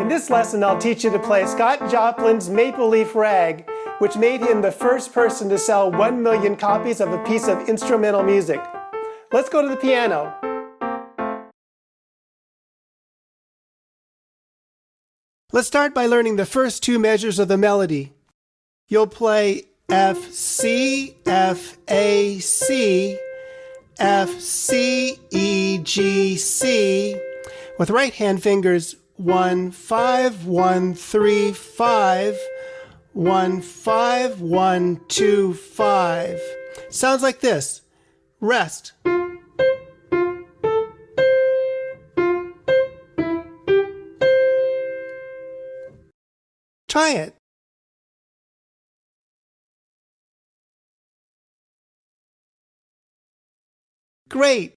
In this lesson, I'll teach you to play Scott Joplin's Maple Leaf Rag, which made him the first person to sell 1 million copies of a piece of instrumental music. Let's go to the piano. Let's start by learning the first two measures of the melody. You'll play F, C, F, A, C, F, C, E, G, C, with right hand fingers 1, 5, 1, 3, 5, 1, 5, 1, 2, 5. Sounds like this. Rest. Try it. Great.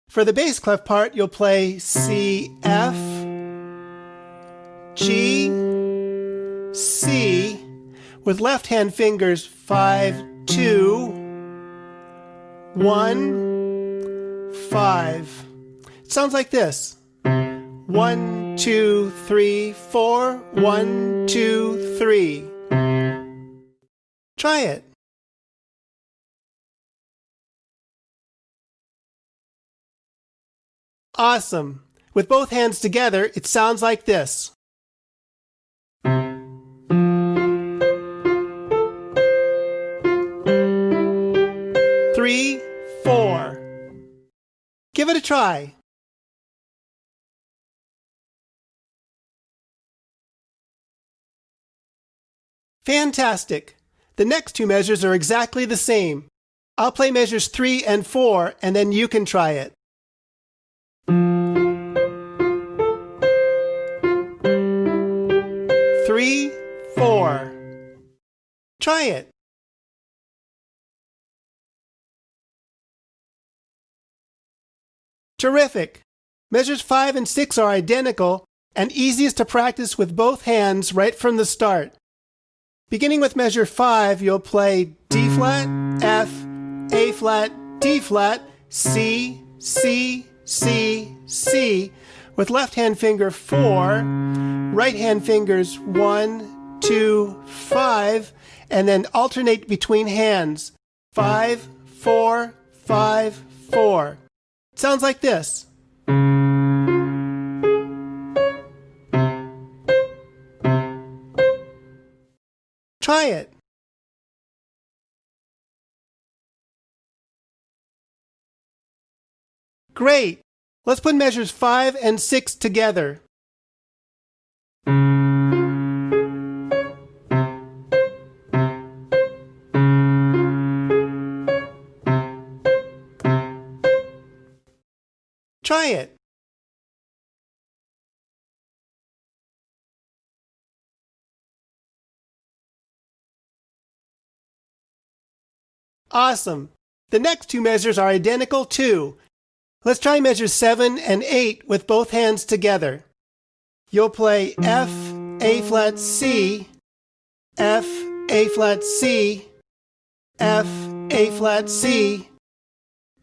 For the bass clef part, you'll play C, F, G, C, with left hand fingers 5, 2, 1, 5. It sounds like this. 1, 2, 3, 4, 1, 2, 3. Try it. Awesome. With both hands together, it sounds like this. 3, 4. Give it a try. Fantastic! The next two measures are exactly the same. I'll play measures 3 and 4, and then you can try it. Three, 4. Try it. Terrific! Measures 5 and 6 are identical and easiest to practice with both hands right from the start. Beginning with measure 5, you'll play D flat, F, A flat, D flat, C, C, C, C, with left hand finger 4, right hand fingers 1, 2, 5, and then alternate between hands 5, 4, 5, 4. It sounds like this. Try it. Great! Let's put measures 5 and 6 together. Try it. Awesome! The next two measures are identical too. Let's try measures 7 and 8 with both hands together. You'll play F, A flat, C, F, A flat, C, F, A flat, C,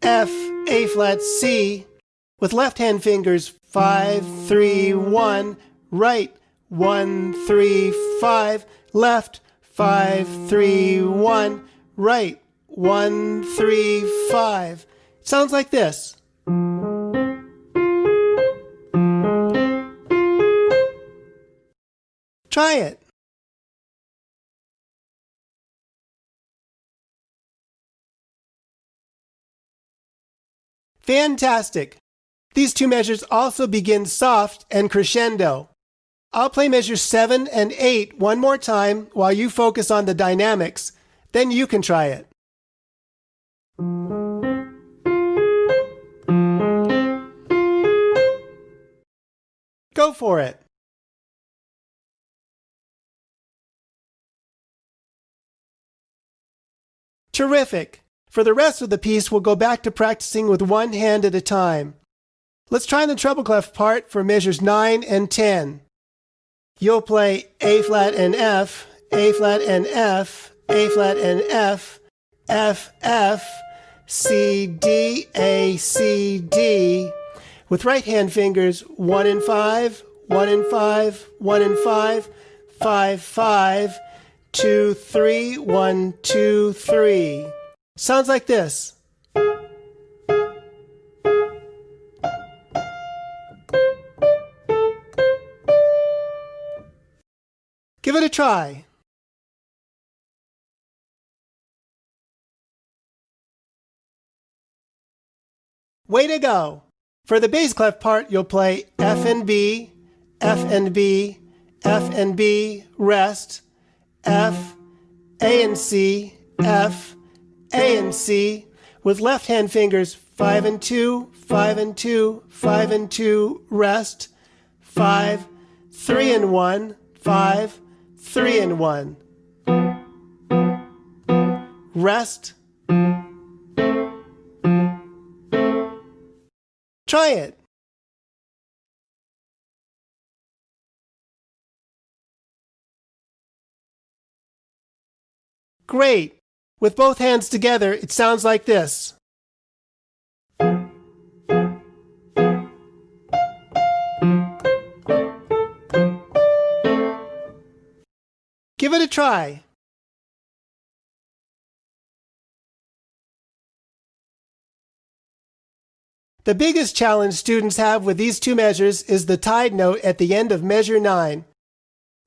F, A flat, C, with left hand fingers 5, 3, 1, right, 1, 3, 5, left, 5, 3, 1, right, 1, 3, 5. Sounds like this. Try it. Fantastic! These two measures also begin soft and crescendo. I'll play measures 7 and 8 one more time while you focus on the dynamics. Then you can try it. Go for it. Terrific! For the rest of the piece, we'll go back to practicing with one hand at a time. Let's try the treble clef part for measures 9 and 10. You'll play A flat and F, A flat and F, A flat and F, F, F, C, D, A, C, D, With right hand fingers 1 and 5, 1 and 5, 1 and 5, 5, 5, 2, 3, 1, 2, 3. Sounds like this. Give it a try. Way to go! For the bass clef part, you'll play F and B, F and B, F and B, rest, F, A and C, F, A and C, with left hand fingers 5 and 2, 5 and 2, 5 and 2, rest, 5, 3 and 1, 5, 3 and 1. Rest. Try it. Great. With both hands together, it sounds like this. Give it a try. The biggest challenge students have with these two measures is the tied note at the end of measure 9.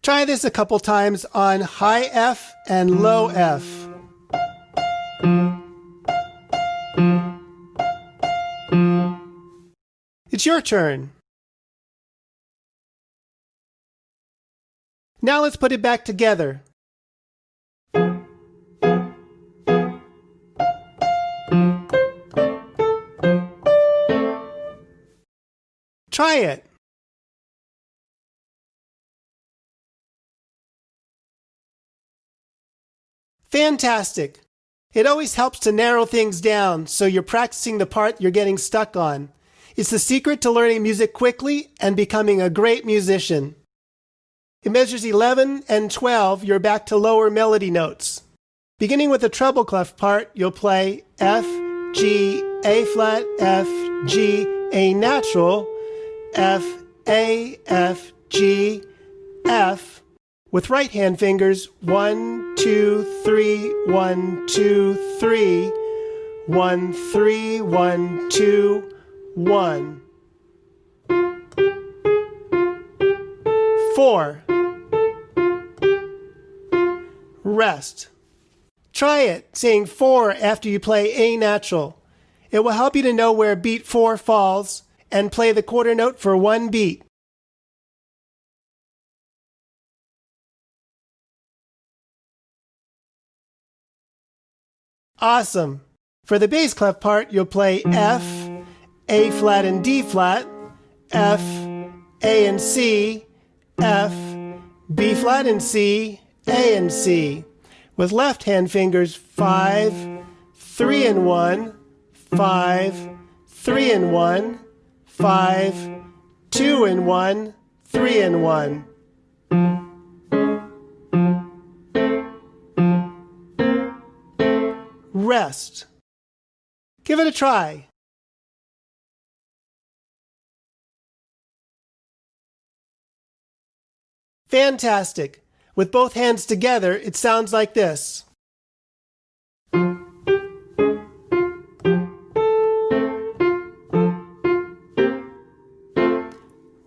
Try this a couple times on high F and low F. It's your turn. Now let's put it back together. Try it. Fantastic. It always helps to narrow things down so you're practicing the part you're getting stuck on. It's the secret to learning music quickly and becoming a great musician. In measures 11 and 12, you're back to lower melody notes. Beginning with the treble clef part, you'll play F, G, A flat, F, G, A natural, F, A, F, G, F, with right hand fingers 1, 2, 3, 1, 2, 3, 1, 3, 1, 2, 1. 4. Rest. Try it, saying 4 after you play A natural. It will help you to know where beat 4 falls and play the quarter note for 1 beat. Awesome. For the bass clef part, you'll play F, A flat and D flat, F, A and C, F, B flat and C, A and C, with left hand fingers 5, 3 and 1, 5, 3 and 1, 5, 2 and 1, 3 and 1. Rest. Give it a try. Fantastic. With both hands together, it sounds like this.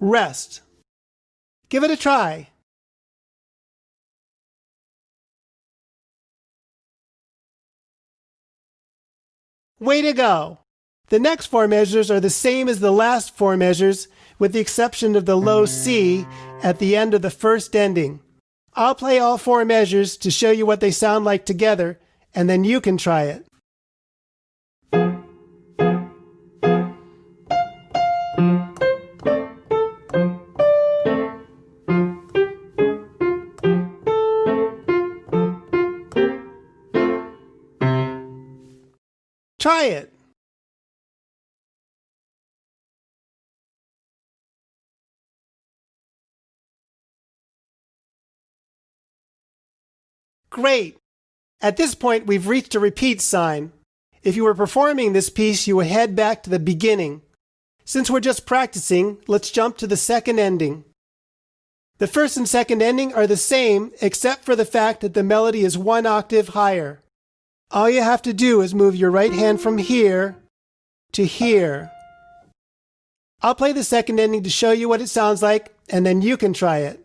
Rest. Give it a try. Way to go! The next 4 measures are the same as the last 4 measures, with the exception of the low C at the end of the first ending. I'll play all 4 measures to show you what they sound like together, and then you can try it. Try it. Great. At this point, we've reached a repeat sign. If you were performing this piece, you would head back to the beginning. Since we're just practicing, let's jump to the second ending. The first and second ending are the same, except for the fact that the melody is 1 octave higher. All you have to do is move your right hand from here to here. I'll play the second ending to show you what it sounds like, and then you can try it.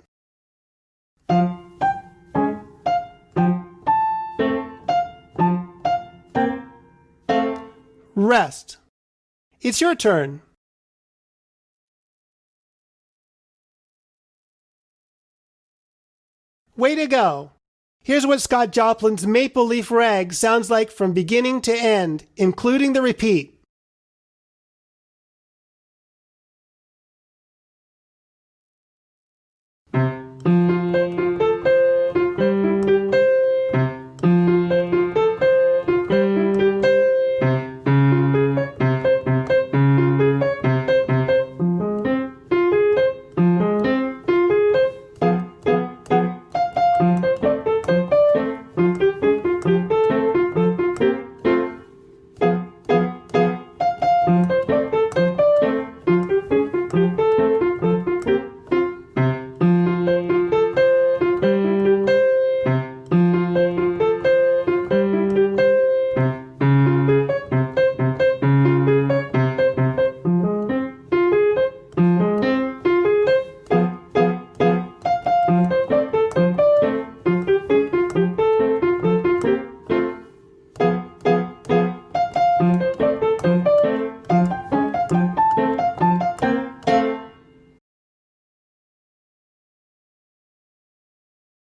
Rest. It's your turn. Way to go! Here's what Scott Joplin's Maple Leaf Rag sounds like from beginning to end, including the repeat.